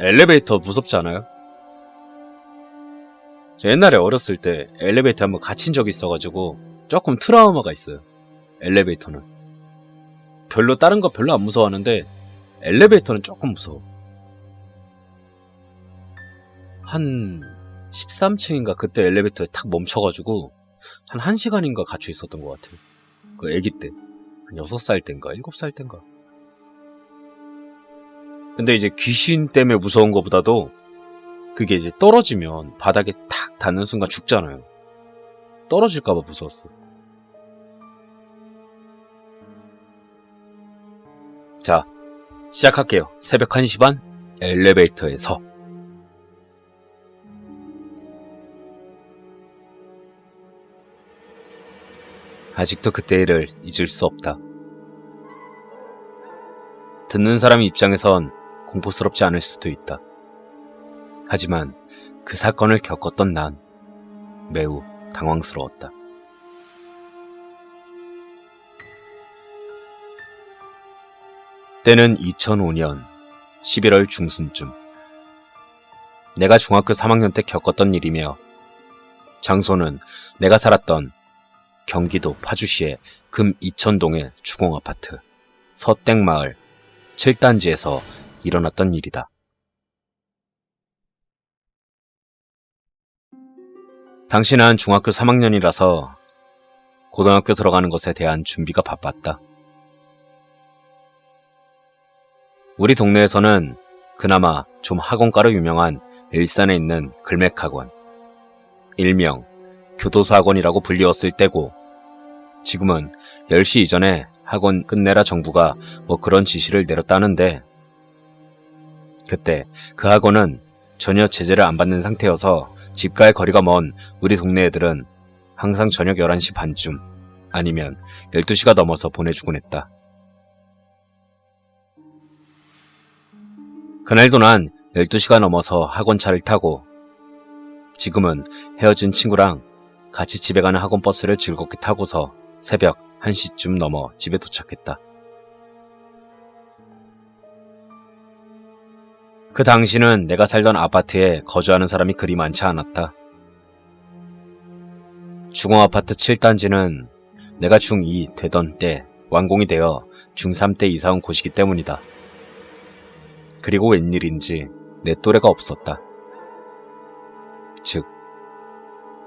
엘리베이터 무섭지 않아요? 저 옛날에 어렸을 때 엘리베이터 한번 갇힌 적이 있어가지고 조금 트라우마가 있어요. 엘리베이터는. 별로 다른 거 별로 안 무서워하는데 엘리베이터는 조금 무서워. 한 13층인가 그때 엘리베이터에 탁 멈춰가지고 한 1시간인가 갇혀 있었던 것 같아요. 그 애기 때. 한 6살 땐가 7살 땐가. 근데 이제 귀신 때문에 무서운 것보다도 그게 이제 떨어지면 바닥에 탁 닿는 순간 죽잖아요. 떨어질까봐 무서웠어. 자, 시작할게요. 새벽 1시 반 엘리베이터에서. 아직도 그때 일을 잊을 수 없다. 듣는 사람 입장에선 공포스럽지 않을 수도 있다. 하지만 그 사건을 겪었던 난 매우 당황스러웠다. 때는 2005년 11월 중순쯤. 내가 중학교 3학년 때 겪었던 일이며 장소는 내가 살았던 경기도 파주시의 금 이천동의 주공아파트 서땡마을 7단지에서 일어났던 일이다. 당시 난 중학교 3학년이라서 고등학교 들어가는 것에 대한 준비가 바빴다. 우리 동네에서는 그나마 좀 학원가로 유명한 일산에 있는 글맥학원, 일명 교도소 학원이라고 불리웠을 때고, 지금은 10시 이전에 학원 끝내라 정부가 뭐 그런 지시를 내렸다는데, 그때 그 학원은 전혀 제재를 안 받는 상태여서 집과의 거리가 먼 우리 동네 애들은 항상 저녁 11시 반쯤 아니면 12시가 넘어서 보내주곤 했다. 그날도 난 12시가 넘어서 학원차를 타고 지금은 헤어진 친구랑 같이 집에 가는 학원버스를 즐겁게 타고서 새벽 1시쯤 넘어 집에 도착했다. 그 당시는 내가 살던 아파트에 거주하는 사람이 그리 많지 않았다. 주공아파트 7단지는 내가 중2 되던 때 완공이 되어 중3 때 이사 온 곳이기 때문이다. 그리고 웬일인지 내 또래가 없었다. 즉,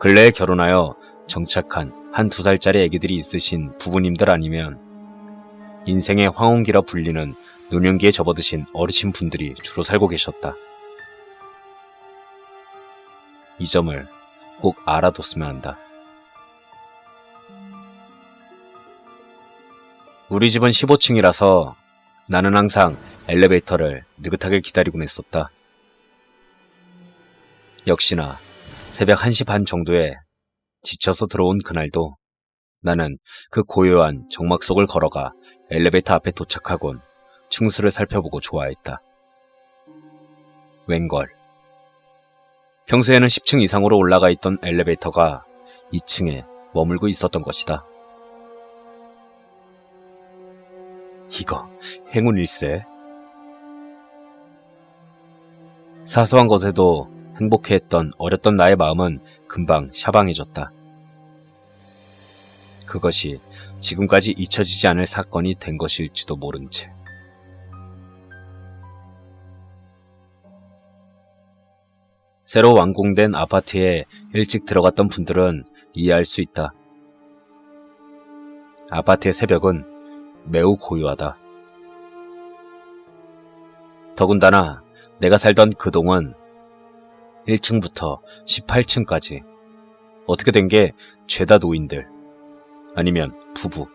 근래에 결혼하여 정착한 한 2살짜리 애기들이 있으신 부부님들 아니면 인생의 황혼기라 불리는 노년기에 접어드신 어르신 분들이 주로 살고 계셨다. 이 점을 꼭 알아뒀으면 한다. 우리 집은 15층이라서 나는 항상 엘리베이터를 느긋하게 기다리곤 했었다. 역시나 새벽 1시 반 정도에 지쳐서 들어온 그날도 나는 그 고요한 정막 속을 걸어가 엘리베이터 앞에 도착하곤 층수를 살펴보고 좋아했다. 웬걸. 평소에는 10층 이상으로 올라가 있던 엘리베이터가 2층에 머물고 있었던 것이다. 이거 행운일세. 사소한 것에도 행복해했던 어렸던 나의 마음은 금방 샤방해졌다. 그것이 지금까지 잊혀지지 않을 사건이 된 것일지도 모른 채. 새로 완공된 아파트에 일찍 들어갔던 분들은 이해할 수 있다. 아파트의 새벽은 매우 고요하다. 더군다나 내가 살던 그 동은 1층부터 18층까지 어떻게 된 게 죄다 노인들 아니면 부부,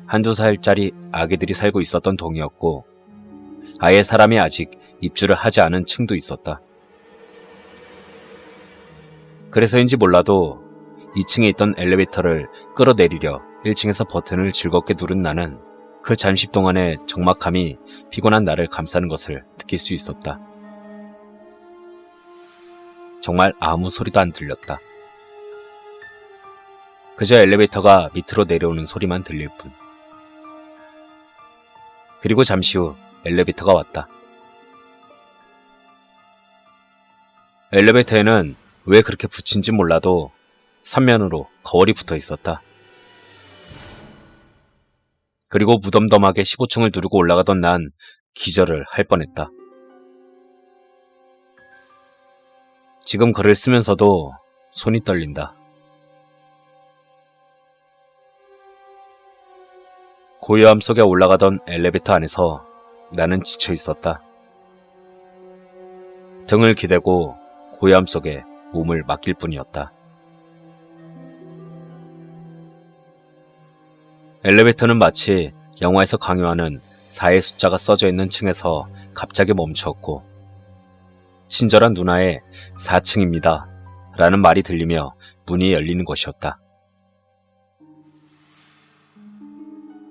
1~2살짜리 아기들이 살고 있었던 동이었고 아예 사람이 아직 입주를 하지 않은 층도 있었다. 그래서인지 몰라도 2층에 있던 엘리베이터를 끌어내리려 1층에서 버튼을 즐겁게 누른 나는 그 잠시 동안의 적막함이 피곤한 나를 감싸는 것을 느낄 수 있었다. 정말 아무 소리도 안 들렸다. 그저 엘리베이터가 밑으로 내려오는 소리만 들릴 뿐. 그리고 잠시 후 엘리베이터가 왔다. 엘리베이터에는 왜 그렇게 붙인지 몰라도 3면으로 거울이 붙어 있었다. 그리고 무덤덤하게 15층을 누르고 올라가던 난 기절을 할 뻔했다. 지금 글을 쓰면서도 손이 떨린다. 고요함 속에 올라가던 엘리베이터 안에서 나는 지쳐 있었다. 등을 기대고 고요함 속에 몸을 맡길 뿐이었다. 엘리베이터는 마치 영화에서 강요하는 4의 숫자가 써져 있는 층에서 갑자기 멈추었고 친절한 누나의 4층입니다 라는 말이 들리며 문이 열리는 것이었다.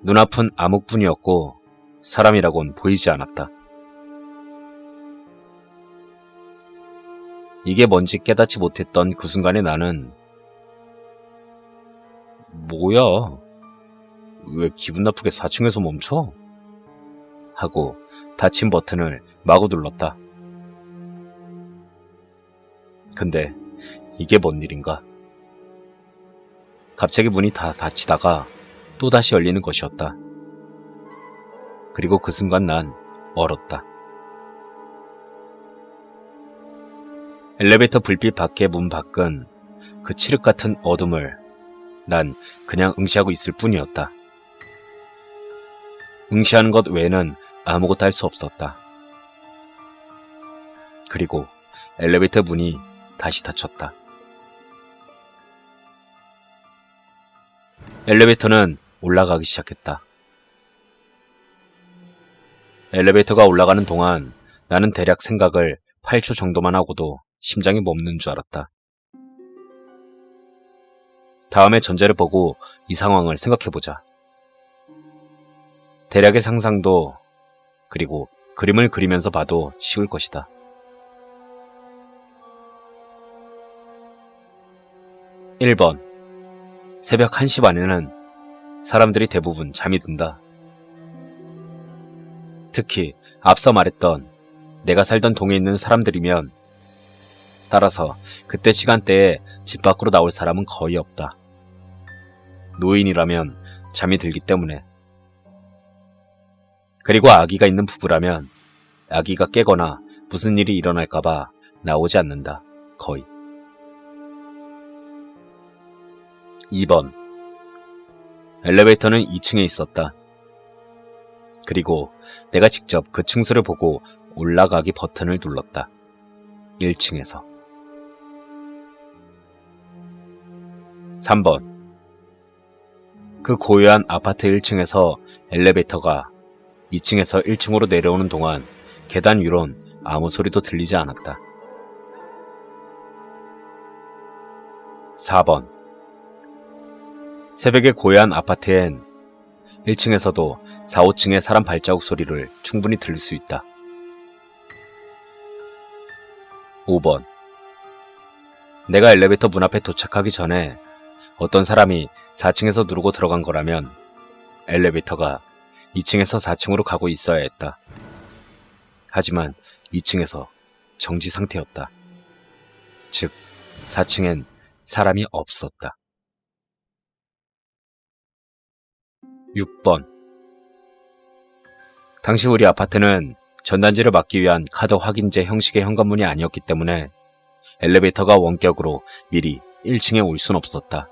눈앞은 암흑뿐이었고 사람이라곤 보이지 않았다. 이게 뭔지 깨닫지 못했던 그 순간에 나는 뭐야? 왜 기분 나쁘게 4층에서 멈춰? 하고 닫힌 버튼을 마구 눌렀다. 근데 이게 뭔 일인가? 갑자기 문이 다 닫히다가 또다시 열리는 것이었다. 그리고 그 순간 난 얼었다. 엘리베이터 불빛 밖의 문 밖은 그 칠흑 같은 어둠을 난 그냥 응시하고 있을 뿐이었다. 응시하는 것 외에는 아무것도 할 수 없었다. 그리고 엘리베이터 문이 다시 닫혔다. 엘리베이터는 올라가기 시작했다. 엘리베이터가 올라가는 동안 나는 대략 생각을 8초 정도만 하고도 심장이 멈는 줄 알았다. 다음에 전제를 보고 이 상황을 생각해보자. 대략의 상상도 그리고 그림을 그리면서 봐도 쉬울 것이다. 1번. 새벽 1시 반에는 사람들이 대부분 잠이 든다. 특히 앞서 말했던 내가 살던 동에 있는 사람들이면 따라서 그때 시간대에 집 밖으로 나올 사람은 거의 없다. 노인이라면 잠이 들기 때문에. 그리고 아기가 있는 부부라면 아기가 깨거나 무슨 일이 일어날까봐 나오지 않는다. 거의. 2번. 엘리베이터는 2층에 있었다. 그리고 내가 직접 그 층수를 보고 올라가기 버튼을 눌렀다. 1층에서. 3번. 그 고요한 아파트 1층에서 엘리베이터가 2층에서 1층으로 내려오는 동안 계단 위론 아무 소리도 들리지 않았다. 4번. 새벽에 고요한 아파트엔 1층에서도 4, 5층의 사람 발자국 소리를 충분히 들을 수 있다. 5번. 내가 엘리베이터 문 앞에 도착하기 전에 어떤 사람이 4층에서 누르고 들어간 거라면 엘리베이터가 2층에서 4층으로 가고 있어야 했다. 하지만 2층에서 정지 상태였다. 즉, 4층엔 사람이 없었다. 6번. 당시 우리 아파트는 전단지를 막기 위한 카드 확인제 형식의 현관문이 아니었기 때문에 엘리베이터가 원격으로 미리 1층에 올 순 없었다.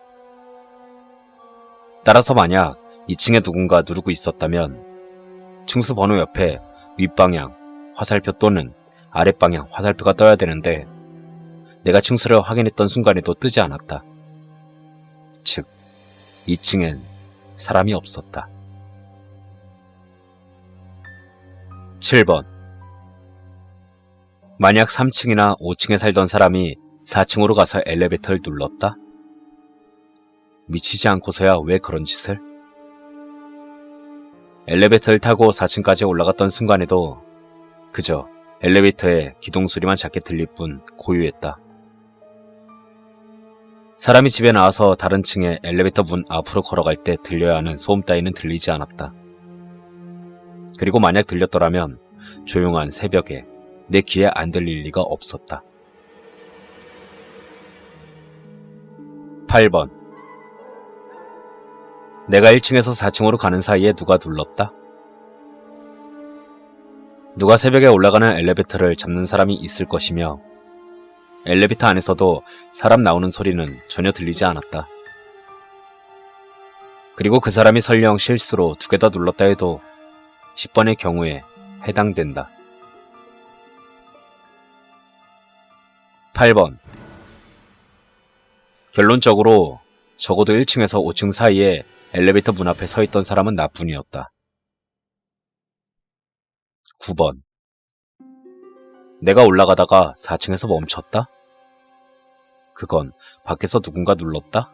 따라서 만약 2층에 누군가 누르고 있었다면 층수 번호 옆에 윗방향 화살표 또는 아랫방향 화살표가 떠야 되는데 내가 층수를 확인했던 순간에도 뜨지 않았다. 즉, 2층엔 사람이 없었다. 7번. 만약 3층이나 5층에 살던 사람이 4층으로 가서 엘리베이터를 눌렀다? 미치지 않고서야 왜 그런 짓을? 엘리베이터를 타고 4층까지 올라갔던 순간에도 그저 엘리베이터의 기동 소리만 작게 들릴 뿐 고요했다. 사람이 집에 나와서 다른 층에 엘리베이터 문 앞으로 걸어갈 때 들려야 하는 소음 따위는 들리지 않았다. 그리고 만약 들렸더라면 조용한 새벽에 내 귀에 안 들릴 리가 없었다. 8번. 내가 1층에서 4층으로 가는 사이에 누가 눌렀다? 누가 새벽에 올라가는 엘리베이터를 잡는 사람이 있을 것이며 엘리베이터 안에서도 사람 나오는 소리는 전혀 들리지 않았다. 그리고 그 사람이 설령 실수로 2개 다 눌렀다 해도 10번의 경우에 해당된다. 8번. 결론적으로 적어도 1층에서 5층 사이에 엘리베이터 문 앞에 서 있던 사람은 나뿐이었다. 9번. 내가 올라가다가 4층에서 멈췄다? 그건 밖에서 누군가 눌렀다?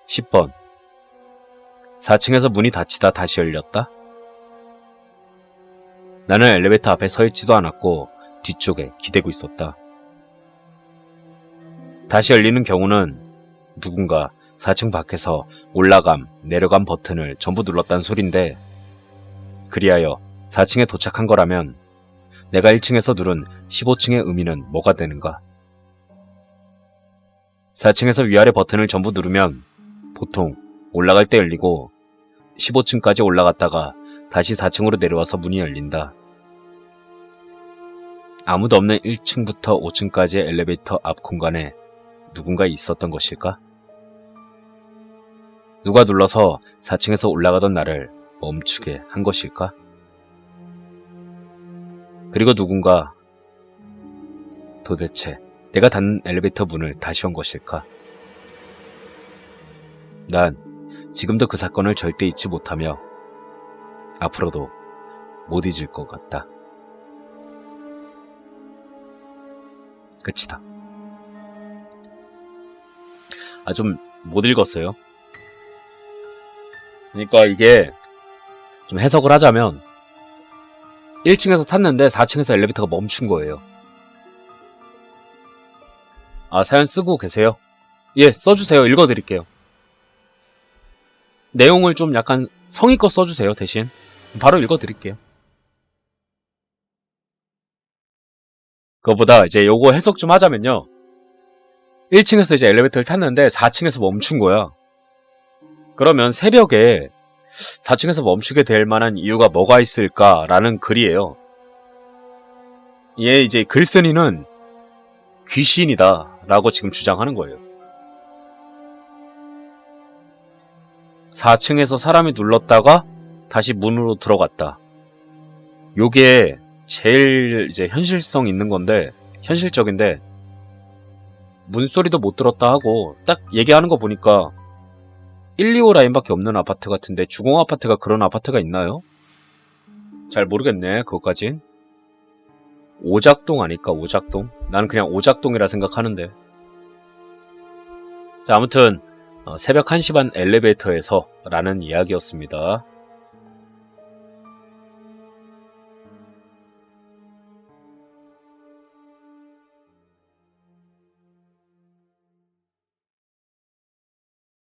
10번. 4층에서 문이 닫히다 다시 열렸다? 나는 엘리베이터 앞에 서 있지도 않았고 뒤쪽에 기대고 있었다. 다시 열리는 경우는 누군가 4층 밖에서 올라감, 내려감 버튼을 전부 눌렀다는 소린데 그리하여 4층에 도착한 거라면 내가 1층에서 누른 15층의 의미는 뭐가 되는가? 4층에서 위아래 버튼을 전부 누르면 보통 올라갈 때 열리고 15층까지 올라갔다가 다시 4층으로 내려와서 문이 열린다. 아무도 없는 1층부터 5층까지의 엘리베이터 앞 공간에 누군가 있었던 것일까? 누가 눌러서 4층에서 올라가던 나를 멈추게 한 것일까? 그리고 누군가 도대체 내가 닫는 엘리베이터 문을 다시 연 것일까? 난 지금도 그 사건을 절대 잊지 못하며 앞으로도 못 잊을 것 같다. 끝이다. 좀 못 읽었어요. 그러니까 이게 좀 해석을 하자면 1층에서 탔는데 4층에서 엘리베이터가 멈춘 거예요. 사연 쓰고 계세요? 예, 써주세요. 읽어드릴게요. 내용을 좀 약간 성의껏 써주세요. 대신 바로 읽어드릴게요. 그거보다 이제 요거 해석 좀 하자면요. 1층에서 이제 엘리베이터를 탔는데 4층에서 멈춘 거야. 그러면 새벽에 4층에서 멈추게 될 만한 이유가 뭐가 있을까라는 글이에요. 얘 이제 글쓴이는 귀신이다 라고 지금 주장하는 거예요. 4층에서 사람이 눌렀다가 다시 문으로 들어갔다. 요게 제일 이제 현실성 있는 건데, 현실적인데, 문소리도 못 들었다 하고, 딱 얘기하는 거 보니까 1, 2호 라인밖에 없는 아파트 같은데 주공 아파트가 그런 아파트가 있나요? 잘 모르겠네, 그것까진. 오작동 아닐까, 오작동? 나는 그냥 오작동이라 생각하는데. 자, 아무튼 새벽 1시 반 엘리베이터에서 라는 이야기였습니다.